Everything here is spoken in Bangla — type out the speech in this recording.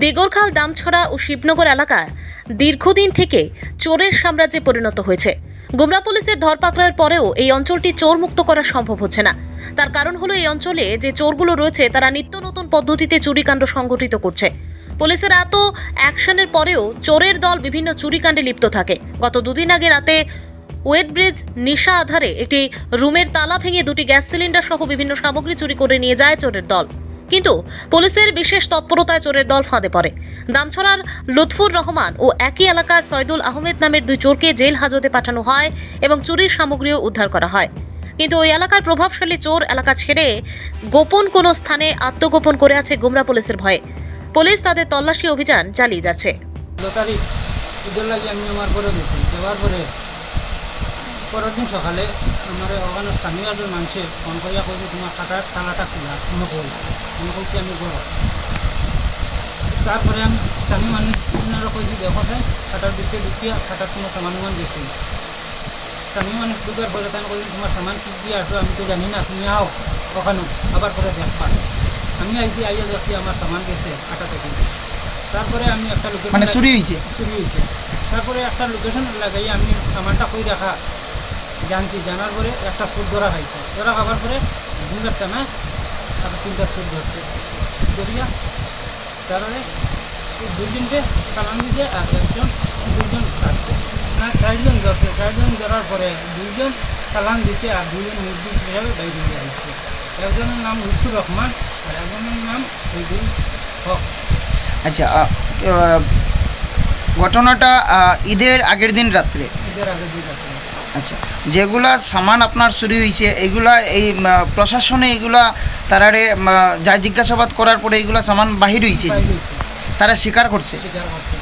দিগরখাল, দামছড়া ও শিবনগর এলাকা দীর্ঘদিন থেকে চোরের সাম্রাজ্যে পরিণত হয়েছে। গুমরা পুলিশের ধরপাকড়ের পরেও এই অঞ্চলটি চোর মুক্ত করা সম্ভব হচ্ছে না। তার কারণ হলো এই অঞ্চলে যে চোরগুলো রয়েছে তারা নিত্য নতুন পদ্ধতিতে চুরিকাণ্ড সংঘটিত করছে। পুলিশের এত অ্যাকশনের পরেও চোরের দল বিভিন্ন চুরিকাণ্ডে লিপ্ত থাকে। গত দুদিন আগে রাতে ওয়েটব্রিজ নিশা আধারে একটি রুমের তালা ভেঙে দুটি গ্যাস সিলিন্ডার সহ বিভিন্ন সামগ্রী চুরি করে নিয়ে যায় চোরের দল। কিন্তু পুলিশের বিশেষ তৎপরতায় চোরের দল ফাঁদে পড়ে। দামছড়ার লুৎফুর রহমান ও একই এলাকার সৈদুল আহমেদ নামের দুই চোরকে জেল হাজতে পাঠানো হয় এবং চুরির সামগ্রীও উদ্ধার করা হয়। কিন্তু ওই এলাকার প্রভাবশালী চোর এলাকা ছেড়ে গোপন কোনো স্থানে আত্মগোপন করে আছে গুমরা পুলিশের ভয়ে। পুলিশ তাদের তল্লাশি অভিযান চালিয়ে যাচ্ছে। লটারি ঈদের লাগে আমি আমার ঘরে গেছি, যাওয়ার পরে পরের দিন সকালে আমার ওখানে স্থানীয় একজন মানুষে ফোন করিয়া কইছে তোমার খাটার তালাটা খোলা, মনে করছি আমি ঘর। তারপরে আমি স্থানীয় মানুষরা কইছি দেখো স্যার খাটার দিকে ঢুকিয়া খাটার কোনো সামান গেছি। স্থানীয় মানুষ ঢুকার পরে তাই কইছি তোমার সামান কি দিয়ে আসো আমি তো জানি না, তুমি আও ওখানে আবার করে দেখবা। আমি আইসি আইয়া দেখছি আমার সামান গেছে খাটা থেকে। তারপরে আমি একটা লোকেশন মানে চুরি হয়েছে। তারপরে একটা লোকেশন লাগাই আমি সামানটা কই রাখা জানছি, জানার পরে একটা সুদ ধরা খাইছে। ধরা খাবার পরে ঘুমের টানা তারপর 3টা সুদ ধরছে। ধরিয়া তারপরে দুজনকে সালাম দিছে আর দুজন ছাড়ছে, চারজন ধরছে। চারজন ধরার পরে দুজন সালাম দিছে আর দুজন নির্দিষ্ট হিসাবে বাইরে দিয়ে আসছে। একজনের নাম লুৎফুর রহমান আর একজনের নাম সৈদুল হক। আচ্ছা, ঘটনাটা ঈদের আগের দিন রাত্রে। ঈদের আগের দিন রাত্রে। আচ্ছা, যেগুলা সামান আপনার চুরি হয়েছে এইগুলা এই প্রশাসনে এগুলা তারারে যা জিজ্ঞাসাবাদ করার পরে এইগুলা সামান বাহির হয়েছে, বাইরে হয়েছে, তারা স্বীকার করছে। স্বীকার করছে।